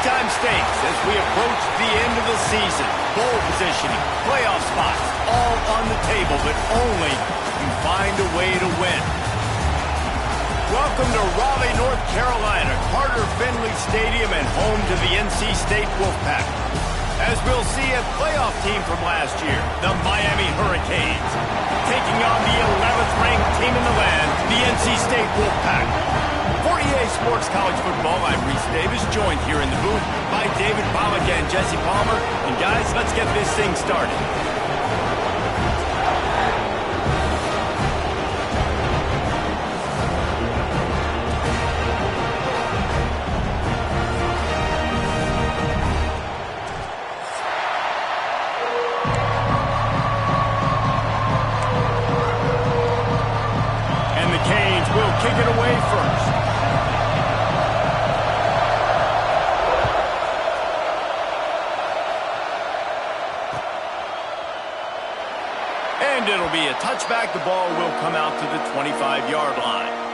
Big-time stakes as we approach the end of the season. Bowl positioning, playoff spots, all on the table, but only you find a way to win. Welcome to Raleigh, North Carolina, Carter Finley Stadium, and home to the NC State Wolfpack. As we'll see a playoff team from last year, the Miami Hurricanes, taking on the 11th ranked team in the land, the NC State Wolfpack. For EA Sports College Football, I'm Reese Davis, joined here in the booth by David Pollack and Jesse Palmer. And guys, let's get this thing started. Kick it away first. And it'll be a touchback. The ball will come out to the 25-yard line.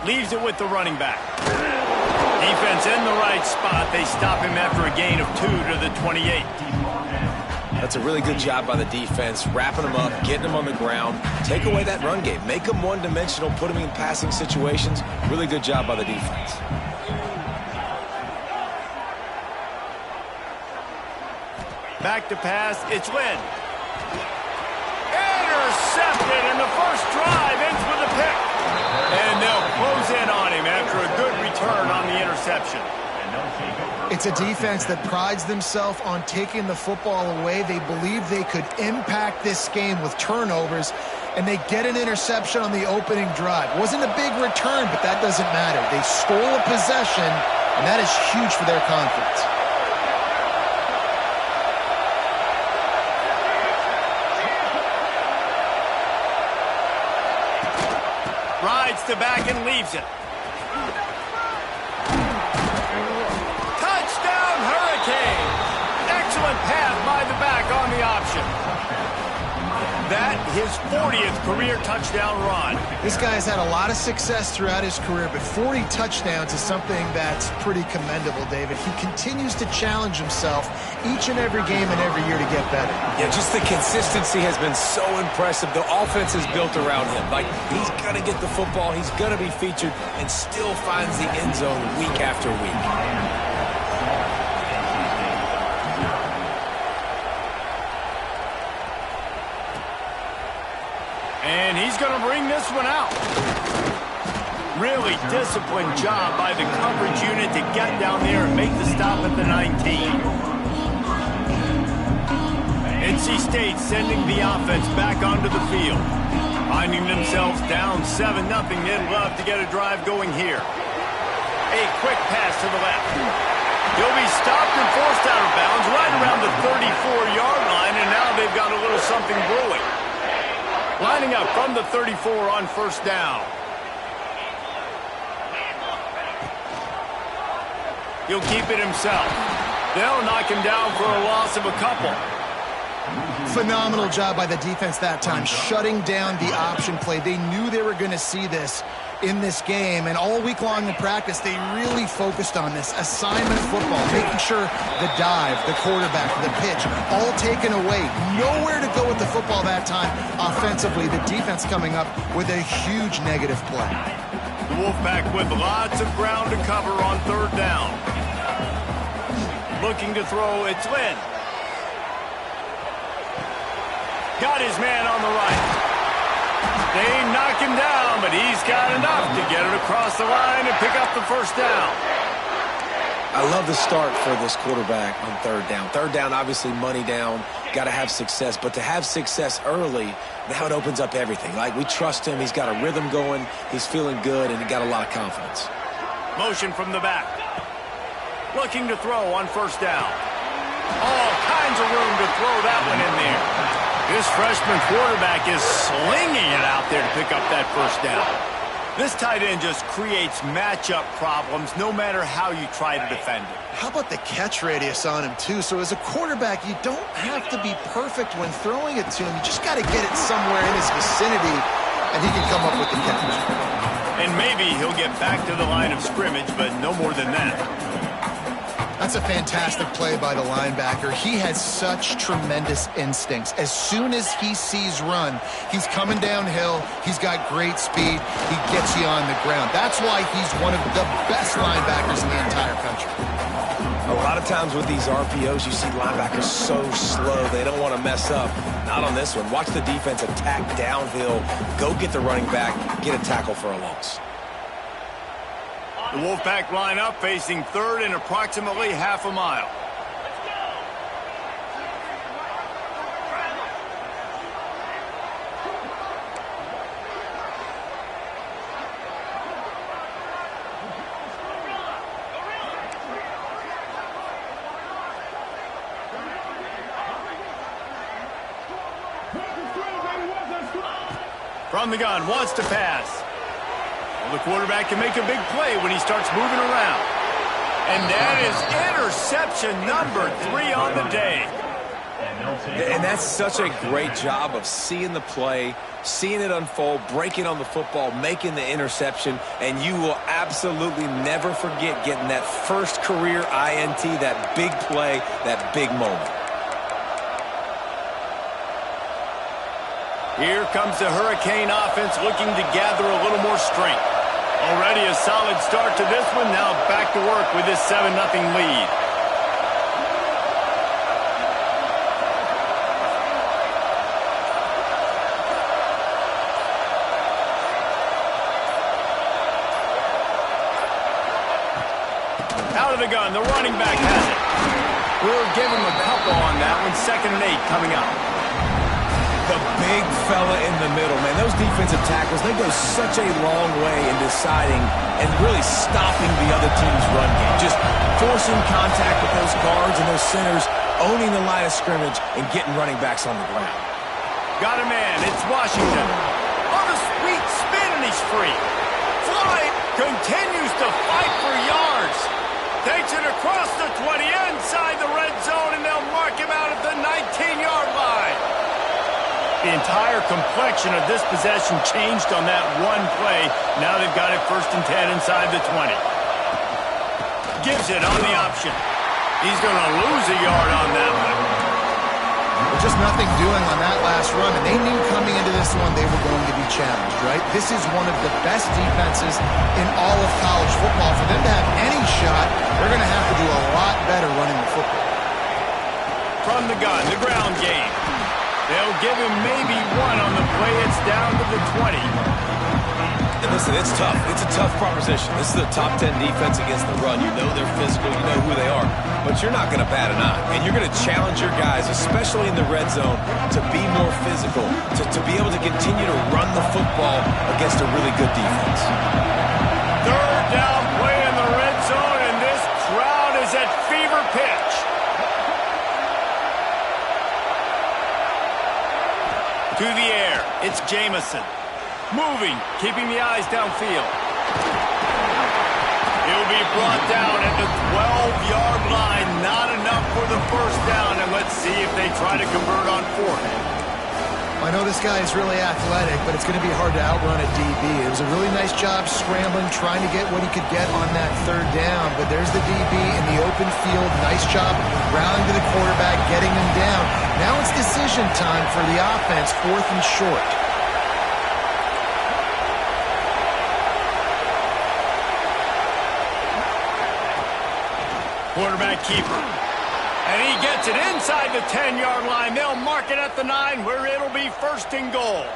Leaves it with the running back. Defense in the right spot. They stop him after a gain of 2 to the 28. That's a really good job by the defense, wrapping him up, getting him on the ground. Take away that run game. Make him one-dimensional, put him in passing situations. Really good job by the defense. Back to pass. It's Lynn. Intercepted, and the first drive ends with a pick. And they'll close in on him after a good return on the interception. It's a defense that prides themselves on taking the football away. They believe they could impact this game with turnovers, and they get an interception on the opening drive. Wasn't a big return, but that doesn't matter. They stole a possession, and that is huge for their confidence. Rides to back and leaves it. Touchdown, Hurricanes! Excellent pass by the back on the option. That, his 40th career touchdown run. This guy's had a lot of success throughout his career, but 40 touchdowns is something that's pretty commendable, David. He continues to challenge himself each and every game and every year to get better. Yeah, just the consistency has been so impressive. The offense is built around him. Like, he's going to get the football, he's going to be featured, and still finds the end zone week after week. And he's going to bring this one out. Really disciplined job by the coverage unit to get down there and make the stop at the 19. NC State sending the offense back onto the field. Finding themselves down 7-0. They'd love to get a drive going here. A quick pass to the left. He'll be stopped and forced out of bounds right around the 34-yard line, and now they've got a little something brewing. Lining up from the 34 on first down. He'll keep it himself. They'll knock him down for a loss of a couple. Phenomenal job by the defense that time, shutting down the option play. They knew they were going to see this in this game, and all week long in practice, they really focused on this assignment football, making sure the dive, the quarterback, the pitch, all taken away. Nowhere to go with the football that time offensively. The defense coming up with a huge negative play. The Wolfpack with lots of ground to cover on third down. Looking to throw, it's Lynn. Got his man on the right. They knock him down, but he's got enough to get it across the line and pick up the first down. I love the start for this quarterback on third down. Third down, obviously money down, got to have success. But to have success early, now it opens up everything. Like, we trust him. He's got a rhythm going. He's feeling good, and he got a lot of confidence. Motion from the back. Looking to throw on first down. All kinds of room to throw that one in there. This freshman quarterback is slinging it out there to pick up that first down. This tight end just creates matchup problems no matter how you try to defend it. How about the catch radius on him, too? So as a quarterback, you don't have to be perfect when throwing it to him. You just got to get it somewhere in his vicinity, and he can come up with the catch. And maybe he'll get back to the line of scrimmage, but no more than that. That's a fantastic play by the linebacker. He has such tremendous instincts. As soon as he sees run, he's coming downhill. He's got great speed. He gets you on the ground. That's why he's one of the best linebackers in the entire country. A lot of times with these RPOs, you see linebackers so slow, they don't want to mess up. Not on this one. Watch the defense attack downhill, go get the running back, get a tackle for a loss. The Wolfpack line up facing third and approximately half a mile. From the gun, wants to pass. Well, the quarterback can make a big play when he starts moving around. And that is interception number 3 on the day. And that's such a great job of seeing the play, seeing it unfold, breaking on the football, making the interception, and you will absolutely never forget getting that first career INT, that big play, that big moment. Here comes the Hurricane offense looking to gather a little more strength. Already a solid start to this one. Now back to work with this 7-0 lead. Out of the gun, the running back has it. We'll give him a couple on that one. 2nd and 8 coming up. The big fella in the middle, man. Those defensive tackles, they go such a long way in deciding and really stopping the other team's run game. Just forcing contact with those guards and those centers, owning the line of scrimmage, and getting running backs on the ground. Got a man. It's Washington. On a sweet spin, and he's free. Floyd continues to fight for yards. Takes it across the 20, inside the red zone, and they'll mark him out at the 19-yard line. The entire complexion of this possession changed on that one play. Now they've got it 1st and 10 inside the 20. Gives it on the option. He's going to lose a yard on that one. Well, just nothing doing on that last run, and they knew coming into this one they were going to be challenged, right? This is one of the best defenses in all of college football. For them to have any shot, they're going to have to do a lot better running the football. From the gun, the ground game. They'll give him maybe one on the play. It's down to the 20. And listen, it's tough. It's a tough proposition. This is a top 10 defense against the run. You know they're physical. You know who they are. But you're not going to bat an eye. And you're going to challenge your guys, especially in the red zone, to be more physical, to be able to continue to run the football against a really good defense. 3rd down play in the red zone, and this crowd is at fever pitch. To the air, it's Jamison. Moving, keeping the eyes downfield. He'll be brought down at the 12-yard line. Not enough for the first down, and let's see if they try to convert on 4th. I know this guy is really athletic, but it's going to be hard to outrun a DB. It was a really nice job scrambling, trying to get what he could get on that 3rd down. But there's the DB in the open field. Nice job rallying to the quarterback, getting him down. Now it's decision time for the offense, 4th and short. Quarterback keeper. And he gets it inside the 10-yard line. They'll mark it at the 9 where it'll be 1st and goal.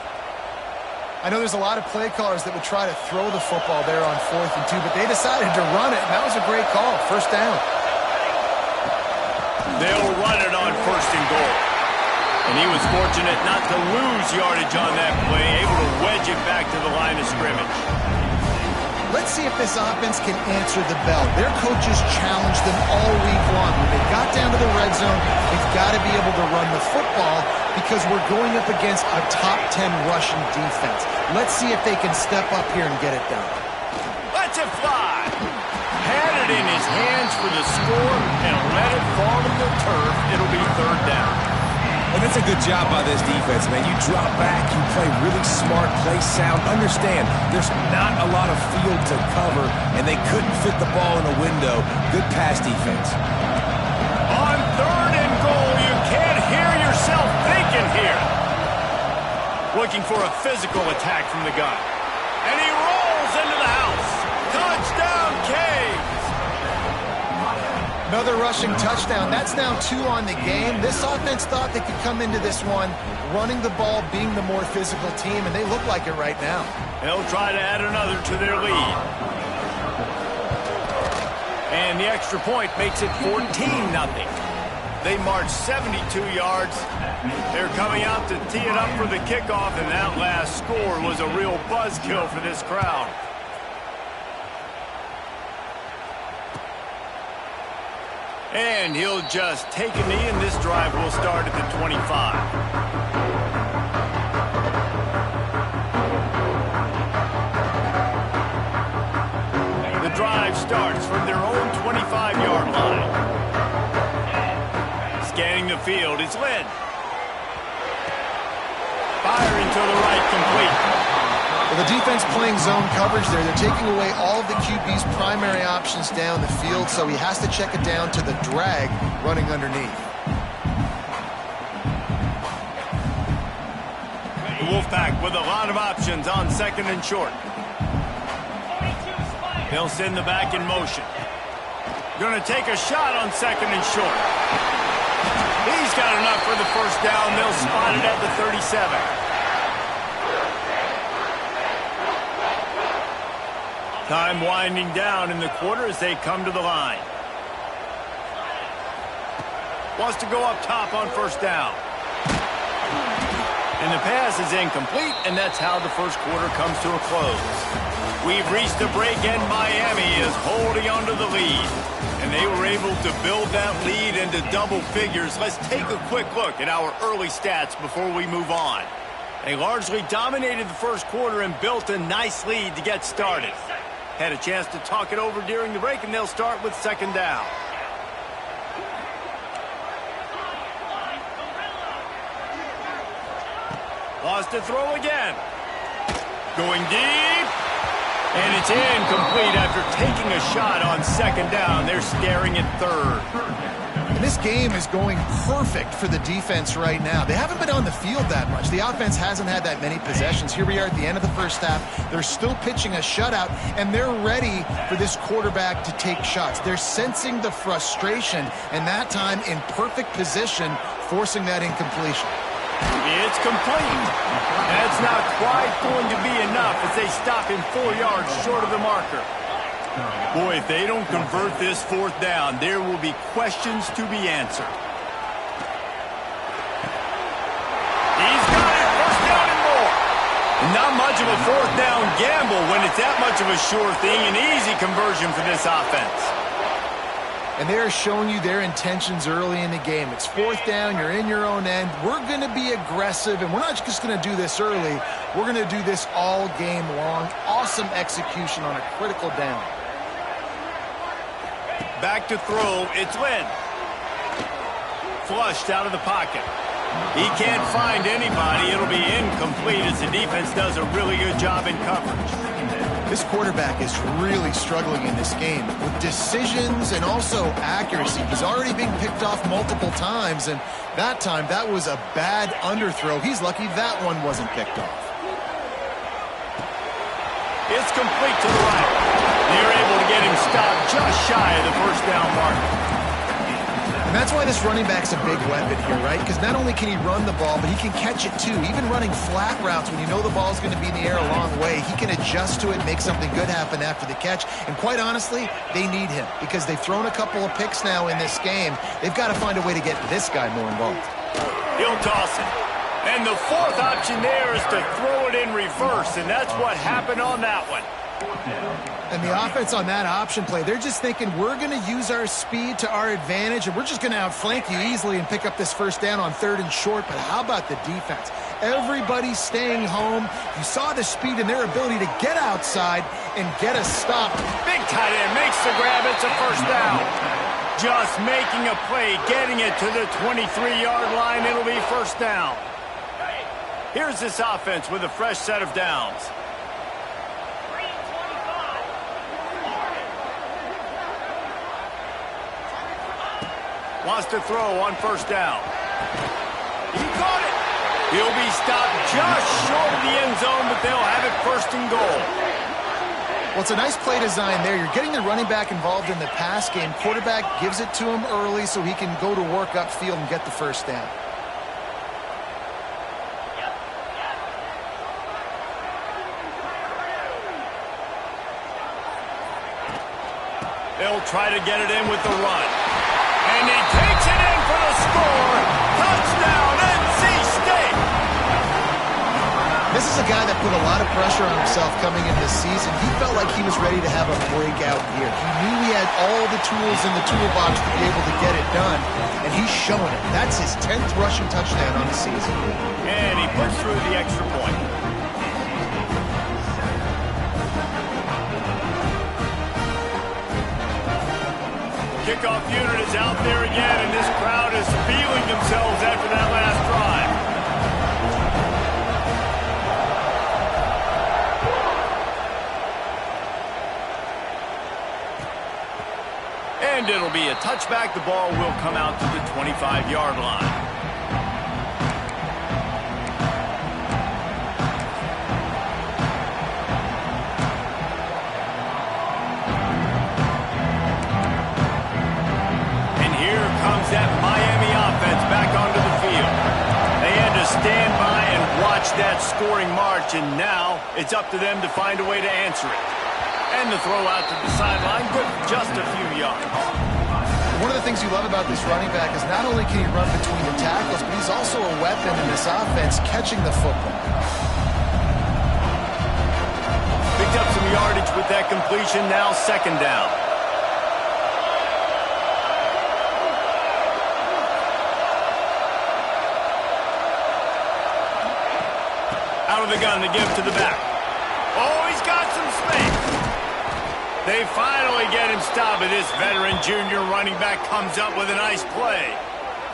I know there's a lot of play callers that would try to throw the football there on 4th and 2, but they decided to run it, and that was a great call. 1st down. They'll run it on 1st and goal. And he was fortunate not to lose yardage on that play, able to wedge it back to the line of scrimmage. Let's see if this offense can answer the bell. Their coaches challenged them all week long. When they got down to the red zone, they've got to be able to run the football because because we're going up against a top 10 rushing defense. Let's see if they can step up here and get it done. Lets it fly. Had it in his hands for the score and let it fall to the turf. It'll be third down. And that's a good job by this defense, man. You drop back, you play really smart, play sound. Understand, there's not a lot of field to cover, and they couldn't fit the ball in a window. Good pass defense. On third and goal, you can't hear yourself thinking here. Looking for a physical attack from the gun. And he rolls into the house. Touchdown, Caves. Another rushing touchdown. That's now 2 on the game. This offense thought they could come into this one running the ball, being the more physical team, and they look like it right now. They'll try to add another to their lead. And the extra point makes it 14-0. They march 72 yards. They're coming out to tee it up for the kickoff, and that last score was a real buzzkill for this crowd. And he'll just take a knee, and this drive will start at the 25. The drive starts from their own 25-yard line. Scanning the field, it's Lynn. Firing to the right, complete. Well, the defense playing zone coverage there. They're taking away all of the QB's primary options down the field, so he has to check it down to the drag running underneath. The Wolfpack with a lot of options on second and short. They'll send the back in motion. Going to take a shot on second and short. He's got enough for the first down. They'll spot it at the 37. Time winding down in the quarter as they come to the line. Wants to go up top on first down. And the pass is incomplete, and that's how the first quarter comes to a close. We've reached the break, and Miami is holding onto the lead. And they were able to build that lead into double figures. Let's take a quick look at our early stats before we move on. They largely dominated the first quarter and built a nice lead to get started. Had a chance to talk it over during the break, and they'll start with second down. Lost to throw again. Going deep. And it's incomplete after taking a shot on second down. They're staring at third. And this game is going perfect for the defense right now. They haven't been on the field that much. The offense hasn't had that many possessions. Here we are at the end of the first half. They're still pitching a shutout, and they're ready for this quarterback to take shots. They're sensing the frustration, and that time in perfect position, forcing that incompletion. It's complete. That's not quite going to be enough as they stop him 4 yards short of the marker. Boy, if they don't convert this fourth down, there will be questions to be answered. He's got it. First down and more. Not much of a fourth down gamble when it's that much of a sure thing. An easy conversion for this offense. And they're showing you their intentions early in the game. It's fourth down, you're in your own end. We're going to be aggressive, and we're not just going to do this early. We're going to do this all game long. Awesome execution on a critical down. Back to throw, it's Lynn. Flushed out of the pocket. He can't find anybody. It'll be incomplete as the defense does a really good job in coverage. This quarterback is really struggling in this game with decisions and also accuracy. He's already being picked off multiple times, and that time that was a bad underthrow. He's lucky that one wasn't picked off. It's complete to the right. They're able to get him stopped just shy of the first down mark. And that's why this running back's a big weapon here, right? Because not only can he run the ball, but he can catch it too. Even running flat routes when you know the ball's going to be in the air a long way, he can adjust to it, make something good happen after the catch. And quite honestly, they need him because they've thrown a couple of picks now in this game. They've got to find a way to get this guy more involved. He'll toss it. And the fourth option there is to throw it in reverse, and that's what happened on that one. And the offense on that option play, they're just thinking we're going to use our speed to our advantage, and we're just going to outflank you easily and pick up this first down on 3rd and short. But how about the defense? Everybody's staying home. You saw the speed and their ability to get outside and get a stop. Big tight end makes the grab. It's a first down. Just making a play, getting it to the 23-yard line. It'll be first down. Here's this offense with a fresh set of downs. Wants to throw on first down. He caught it. He'll be stopped just short of the end zone, but they'll have it first and goal. Well, it's a nice play design there. You're getting the running back involved in the pass game. Quarterback gives it to him early so he can go to work upfield and get the first down. They'll try to get it in with the run. And he takes it in for the score. Touchdown, NC State. This is a guy that put a lot of pressure on himself coming into this season. He felt like he was ready to have a breakout year. He knew he had all the tools in the toolbox to be able to get it done, and he's showing it. That's his 10th rushing touchdown on the season. And he puts through the extra point. Kickoff unit is out there again, and this crowd is feeling themselves after that last drive. And it'll be a touchback. The ball will come out to the 25-yard line. That Miami offense back onto the field. They had to stand by and watch that scoring march, and now it's up to them to find a way to answer it. And the throw out to the sideline, good for just a few yards. One of the things you love about this running back is not only can he run between the tackles, but he's also a weapon in this offense catching the football. Picked up some yardage with that completion, now second down. Out of the gun to give to the back. Oh, he's got some space. They finally get him stopped, but this veteran junior running back comes up with a nice play.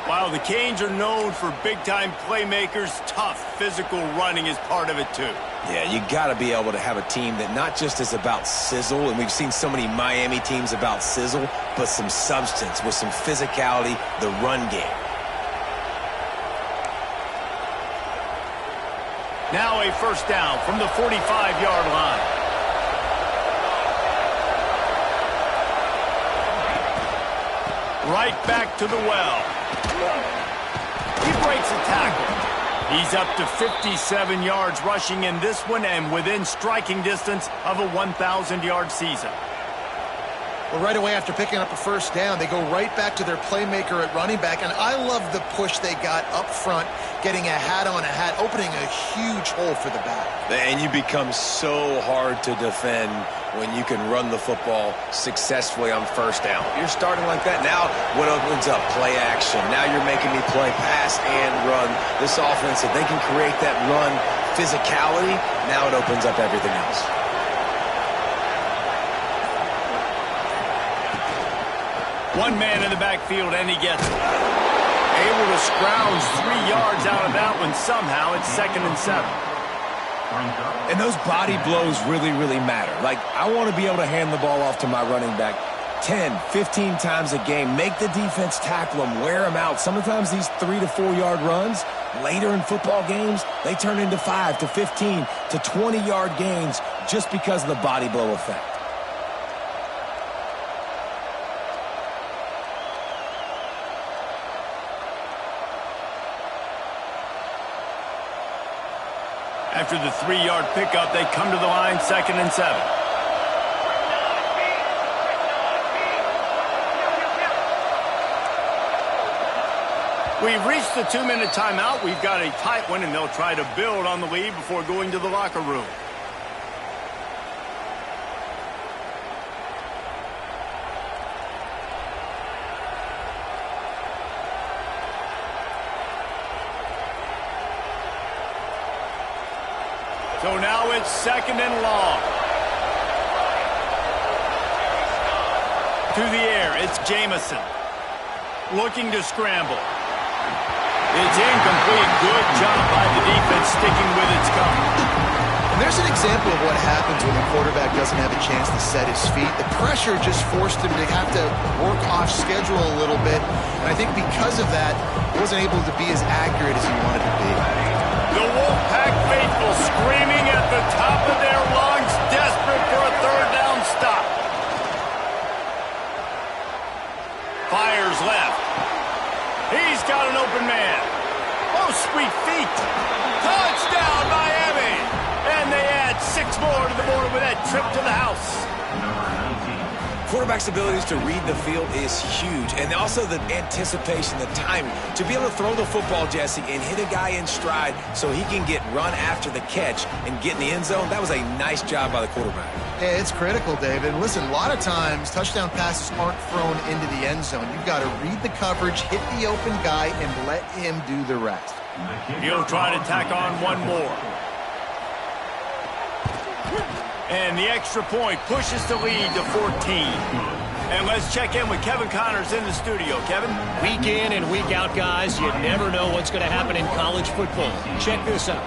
While the Canes are known for big-time playmakers, tough physical running is part of it too. Yeah, you got to be able to have a team that not just is about sizzle, and we've seen so many Miami teams about sizzle, but some substance with some physicality, the run game. Now a first down from the 45-yard line. Right back to the well. He breaks a tackle. He's up to 57 yards rushing in this one and within striking distance of a 1,000-yard season. Well, right away after picking up a first down, they go right back to their playmaker at running back, and I love the push they got up front, getting a hat on a hat, opening a huge hole for the back. And you become so hard to defend when you can run the football successfully on first down. You're starting like that. Now what opens up? Play action. Now you're making me play pass and run. This offense, if they can create that run physicality, now it opens up everything else. One man in the backfield, and he gets it. Able to scrounge 3 yards out of that one somehow. It's 2nd and 7. And those body blows really, really matter. Like, I want to be able to hand the ball off to my running back 10, 15 times a game. Make the defense tackle them, wear them out. Sometimes these 3 to 4 yard runs, later in football games, they turn into 5 to 15 to 20 yard gains just because of the body blow effect. After the 3-yard pickup, they come to the line, 2nd and 7. We've reached the 2-minute timeout. We've got a tight one, and they'll try to build on the lead before going to the locker room. So now it's 2nd and long. To the air, it's Jamison. Looking to scramble. It's incomplete. Good job by the defense sticking with its cover. And there's an example of what happens when the quarterback doesn't have a chance to set his feet. The pressure just forced him to have to work off schedule a little bit. And I think because of that, he wasn't able to be as accurate as he wanted to be. The Wolfpack faithful screaming at the top of their lungs, desperate for a 3rd down stop. Fires left. He's got an open man. Oh, sweet feet. Touchdown, Miami. And they add 6 more to the board with that trip to the house. Quarterback's abilities to read the field is huge. And also the anticipation, the timing. To be able to throw the football, Jesse, and hit a guy in stride so he can get run after the catch and get in the end zone, that was a nice job by the quarterback. Yeah, it's critical, David. Listen, a lot of times touchdown passes aren't thrown into the end zone. You've got to read the coverage, hit the open guy, and let him do the rest. He'll try to tack on one more. And the extra point pushes the lead to 14. And let's check in with Kevin Connors in the studio. Kevin? Week in and week out, guys, you never know what's going to happen in college football. Check this out.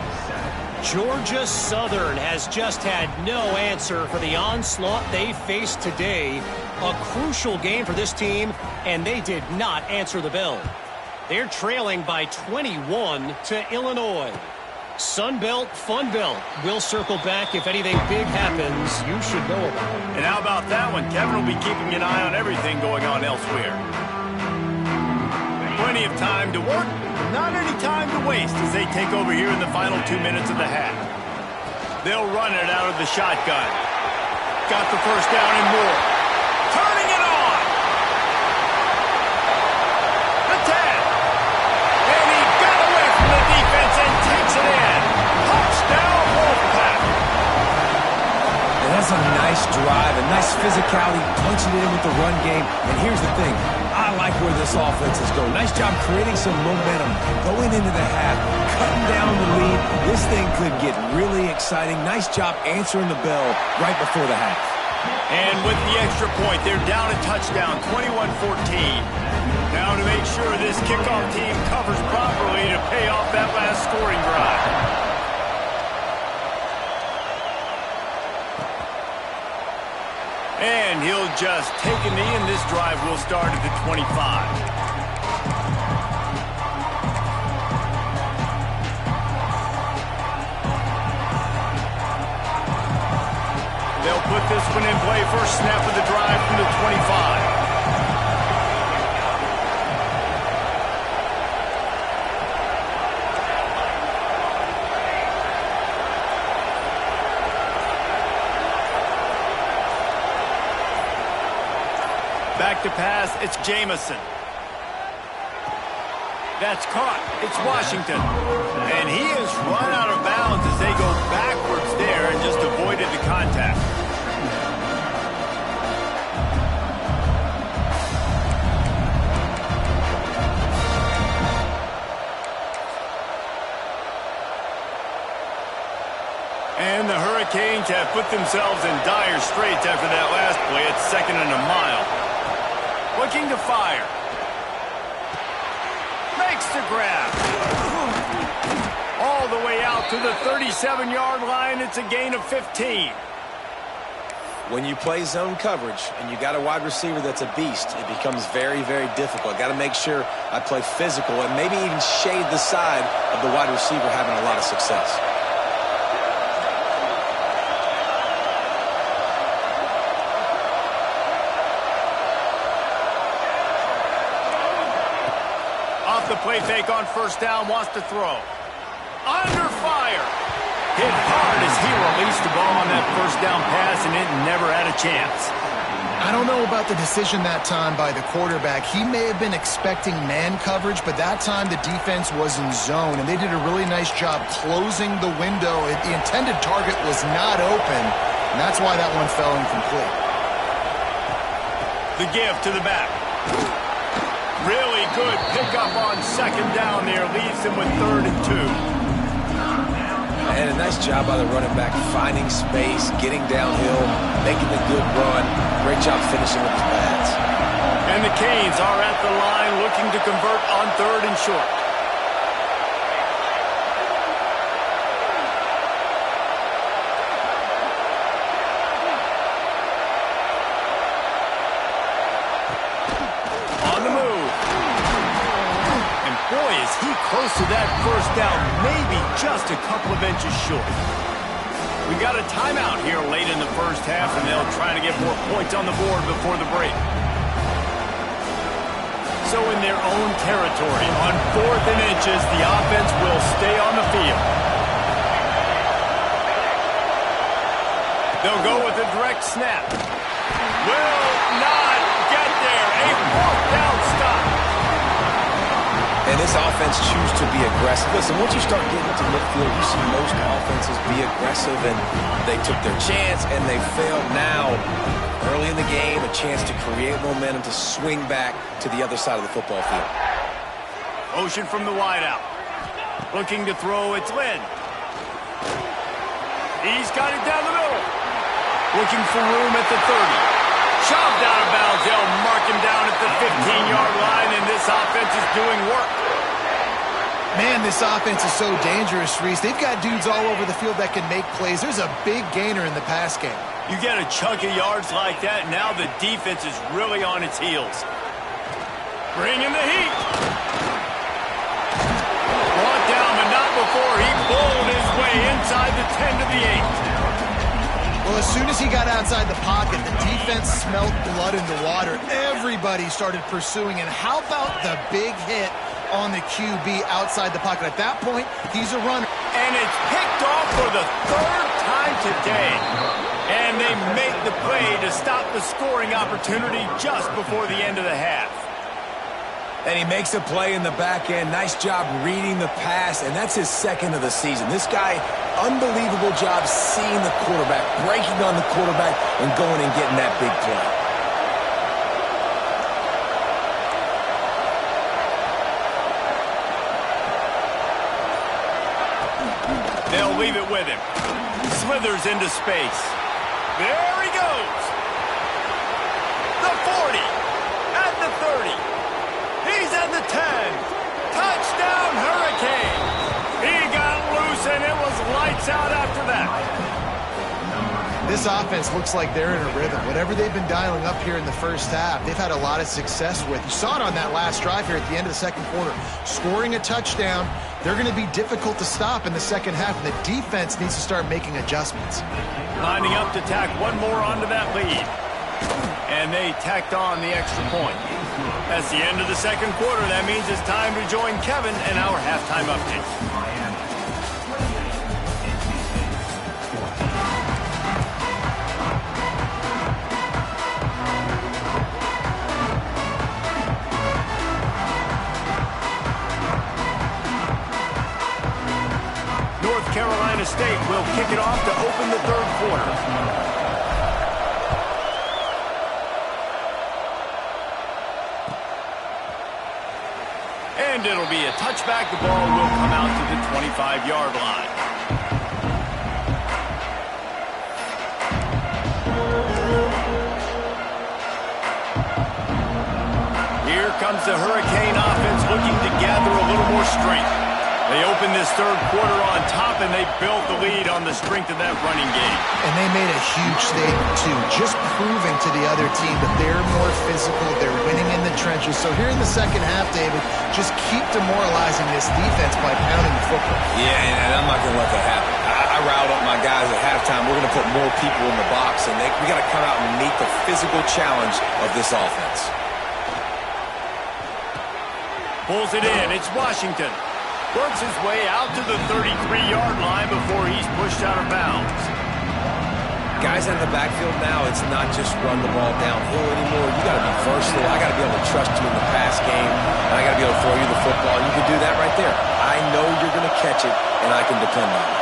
Georgia Southern has just had no answer for the onslaught they faced today. A crucial game for this team, and they did not answer the bell. They're trailing by 21 to Illinois. Sunbelt, Funbelt. We'll circle back if anything big happens you should know about. And how about that one? Kevin will be keeping an eye on everything going on elsewhere. Plenty of time to work, not any time to waste as they take over here in the final 2 minutes of the half. They'll run it out of the shotgun. Got the 1st down and more. Turning it on. The 10. And he got away from the defense and takes it in. Touchdown, Wolfpack. And that's a nice drive, a nice physicality, punching it in with the run game. And here's the thing. I like where this offense is going. Nice job creating some momentum going into the half, cutting down the lead. This thing could get really exciting. Nice job answering the bell right before the half. And with the extra point, they're down a touchdown, 21-14. Now to make sure this kickoff team covers properly to pay off that last scoring drive. And he'll just take a knee, and this drive will start at the 25. They'll put this one in play. First snap of the drive from the 25. Back to pass, it's Jamison. That's caught. It's Washington. And he has run out of bounds as they go backwards there and just avoided the contact. And the Hurricanes have put themselves in dire straits after that last play. It's 2nd and a mile. Looking to fire. Makes the grab. All the way out to the 37-yard line. It's a gain of 15. When you play zone coverage and you got a wide receiver that's a beast, it becomes very, very difficult. Got to make sure I play physical and maybe even shade the side of the wide receiver having a lot of success. The play fake on 1st down, wants to throw. Under fire. Hit hard as he released the ball on that 1st down pass, and it never had a chance. I don't know about the decision that time by the quarterback. He may have been expecting man coverage, but that time the defense was in zone, and they did a really nice job closing the window. The intended target was not open, and that's why that one fell incomplete. The give to the back. Really good pickup on 2nd down there. Leaves them with 3rd and 2. And a nice job by the running back, finding space, getting downhill, making the good run. Great job finishing with his pads. And the Canes are at the line looking to convert on 3rd and short. Boy, is he close to that first down, maybe just a couple of inches short. We got a timeout here late in the first half, and they'll try to get more points on the board before the break. So in their own territory, on 4th and inches, the offense will stay on the field. They'll go with a direct snap. Will not get there. A 4th down stop. And this offense chooses to be aggressive. Listen, once you start getting to midfield, you see most offenses be aggressive, and they took their chance, and they failed. Now, early in the game, a chance to create momentum to swing back to the other side of the football field. Motion from the wideout. Looking to throw, it's Lynn. He's got it down the middle. Looking for room at the 30. Shoved out of bounds. They'll mark him down at the 15-yard line, and this offense is doing work. Man, this offense is so dangerous, Reese. They've got dudes all over the field that can make plays. There's a big gainer in the pass game. You get a chunk of yards like that, now the defense is really on its heels. Bring in the heat. Brought down, but not before he bowled his way inside the 10 to the 8. Well, as soon as he got outside the pocket, the defense smelled blood in the water. Everybody started pursuing, and how about the big hit on the QB outside the pocket? At that point, he's a runner. And it's picked off for the 3rd time today. And they make the play to stop the scoring opportunity just before the end of the half. And he makes a play in the back end. Nice job reading the pass, and that's his 2nd of the season. This guy, unbelievable job seeing the quarterback, breaking on the quarterback, and going and getting that big play. They'll leave it with him. Slithers into space. There he goes. The 40. At the 30. He's at the 10. Touchdown, Hurricane. He got loose, and it was lights out after that. This offense looks like they're in a rhythm. Whatever they've been dialing up here in the first half, they've had a lot of success with. You saw it on that last drive here at the end of the second quarter. Scoring a touchdown, they're going to be difficult to stop in the second half, and the defense needs to start making adjustments. Lining up to tack one more onto that lead. And they tacked on the extra point. That's the end of the second quarter. That means it's time to join Kevin and our halftime update. North Carolina State will kick it off to open the 3rd quarter. And it'll be a touchback. The ball will come out to the 25-yard line. Here comes the Hurricane offense looking to gather a little more strength. They opened this 3rd quarter on top, and they built the lead on the strength of that running game. And they made a huge statement, too, just proving to the other team that they're more physical, they're winning in the trenches. So here in the second half, David, just keep demoralizing this defense by pounding the football. Yeah, and I'm not going to let that happen. I riled up my guys at halftime. We're going to put more people in the box, and we got to come out and meet the physical challenge of this offense. Pulls it in. It's Washington. Works his way out to the 33-yard line before he's pushed out of bounds. Guys in the backfield now, it's not just run the ball downhill anymore. You got to be versatile. I got to be able to trust you in the pass game, and I got to be able to throw you the football. You can do that right there. I know you're going to catch it, and I can depend on it.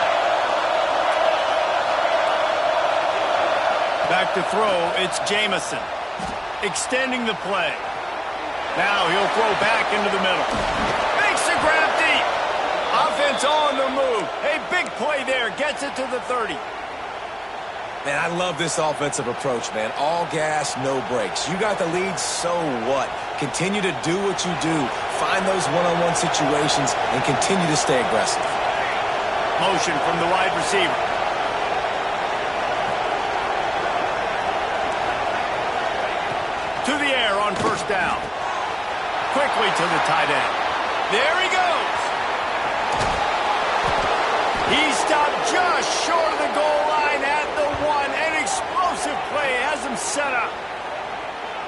Back to throw, it's Jamison. Extending the play. Now he'll throw back into the middle. Makes a grab deep. Offense It's on the move. A big play there. Gets it to the 30. Man, I love this offensive approach, man. All gas, no brakes. You got the lead, so what? Continue to do what you do. Find those one-on-one situations and continue to stay aggressive. Motion from the wide receiver. To the air on first down. Quickly to the tight end. There he goes. He stopped just short of the goal line at the 1. An explosive play has him set up.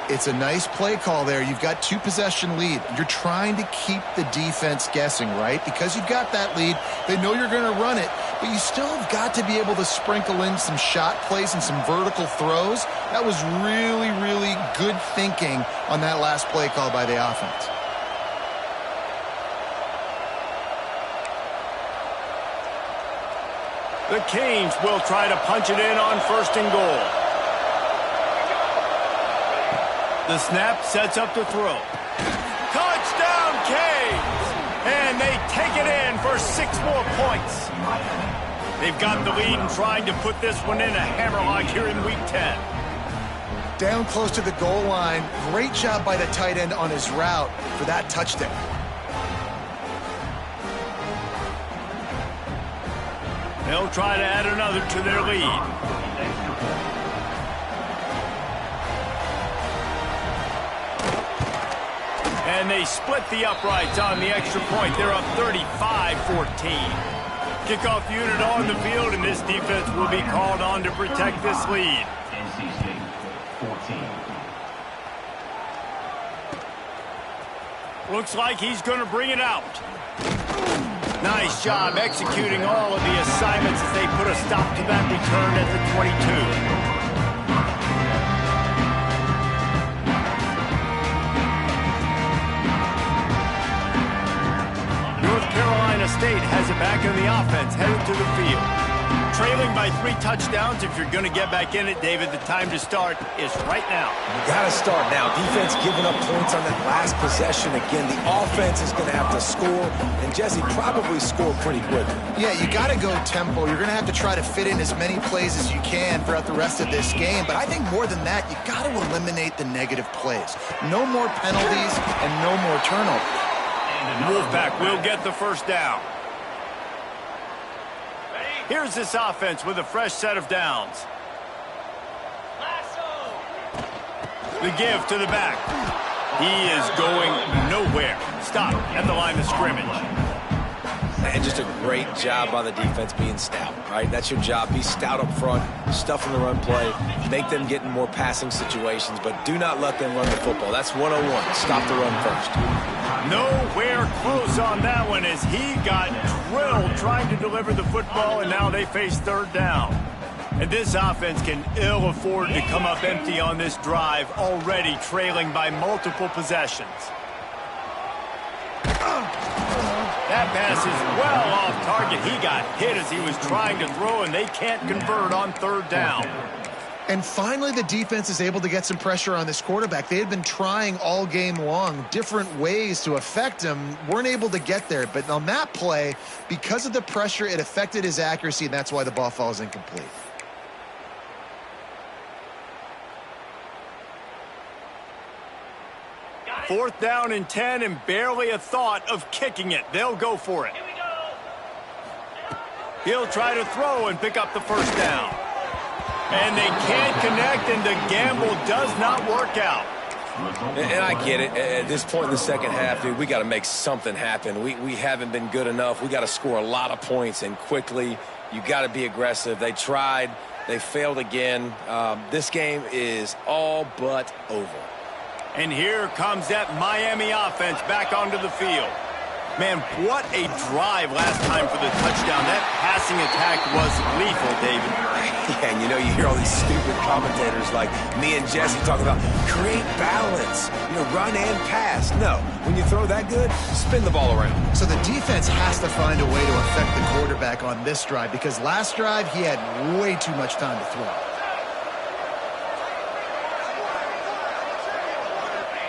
It's a nice play call there. You've got 2-possession lead. You're trying to keep the defense guessing, right? Because you've got that lead, they know you're going to run it, but you still have got to be able to sprinkle in some shot plays and some vertical throws. That was really, really good thinking on that last play call by the offense. The Canes will try to punch it in on first and goal. The snap sets up to throw. Touchdown, Canes! And they take it in for 6 more points. They've got the lead and trying to put this one in a hammerlock here in Week 10. Down close to the goal line. Great job by the tight end on his route for that touchdown. They'll try to add another to their lead. And they split the uprights on the extra point. They're up 35-14. Kickoff unit on the field, and this defense will be called on to protect this lead. NC State 14. Looks like he's going to bring it out. Nice job executing all of the assignments as they put a stop to that return at the 22. North Carolina State has it back in the offense, headed to the field. Trailing by 3 touchdowns. If you're going to get back in it, David, the time to start is right now. You got to start now. Defense giving up points on that last possession. Again, the offense is going to have to score, and Jesse probably score pretty quickly. Yeah, you got to go tempo. You're going to have to try to fit in as many plays as you can throughout the rest of this game. But I think more than that, you got to eliminate the negative plays. No more penalties and no more turnovers. Wolfpack will get the first down. Here's this offense with a fresh set of downs. The give to the back. He is going nowhere. Stop at the line of scrimmage. And just a great job by the defense being stout, right? That's your job. Be stout up front, stuff in the run play, make them get in more passing situations, but do not let them run the football. That's 101. Stop the run first. Nowhere close on that one as he got drilled trying to deliver the football, and now they face third down. And this offense can ill afford to come up empty on this drive, already trailing by multiple possessions. That pass is well off target. He got hit as he was trying to throw, and they can't convert on third down. And finally, the defense is able to get some pressure on this quarterback. They had been trying all game long different ways to affect him, weren't able to get there. But on that play, because of the pressure, it affected his accuracy, and that's why the ball falls incomplete. Fourth down and 10, and barely a thought of kicking it. They'll go for it. He'll try to throw and pick up the first down. And they can't connect, and the gamble does not work out. And I get it. At this point in the second half, dude, we got to make something happen. We haven't been good enough. We got to score a lot of points, and quickly. You got to be aggressive. They tried. They failed again. This game is all but over. And here comes that Miami offense back onto the field. Man, what a drive last time for the touchdown. That passing attack was lethal, David. Yeah, and you know, you hear all these stupid commentators like me and Jesse talking about create balance, run and pass. No, when you throw that good, spin the ball around. So the defense has to find a way to affect the quarterback on this drive, because last drive he had way too much time to throw.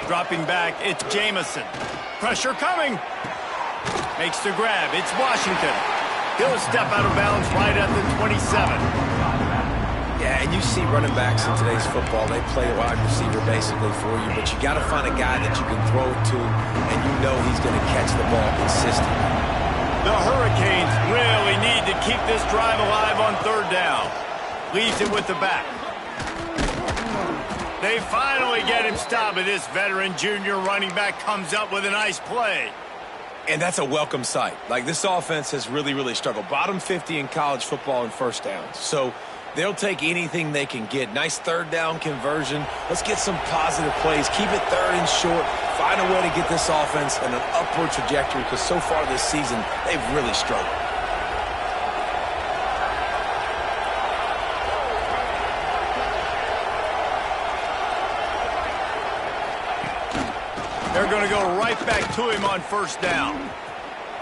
Dropping back, it's Jamison. Pressure coming. Makes the grab. It's Washington. He'll step out of bounds right at the 27. Yeah, and you see running backs in today's football, they play a wide receiver basically for you, but you got to find a guy that you can throw it to, and you know he's going to catch the ball consistently. The Hurricanes really need to keep this drive alive on third down. Leaves it with the back. They finally get him stopped, and this veteran junior running back comes up with a nice play. And that's a welcome sight. Like, this offense has really, really struggled. Bottom 50 in college football in first downs. So they'll take anything they can get. Nice third down conversion. Let's get some positive plays. Keep it third and short. Find a way to get this offense in an upward trajectory, because so far this season, they've really struggled. They're going to go right back to him on first down.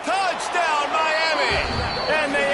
Touchdown, Miami! And they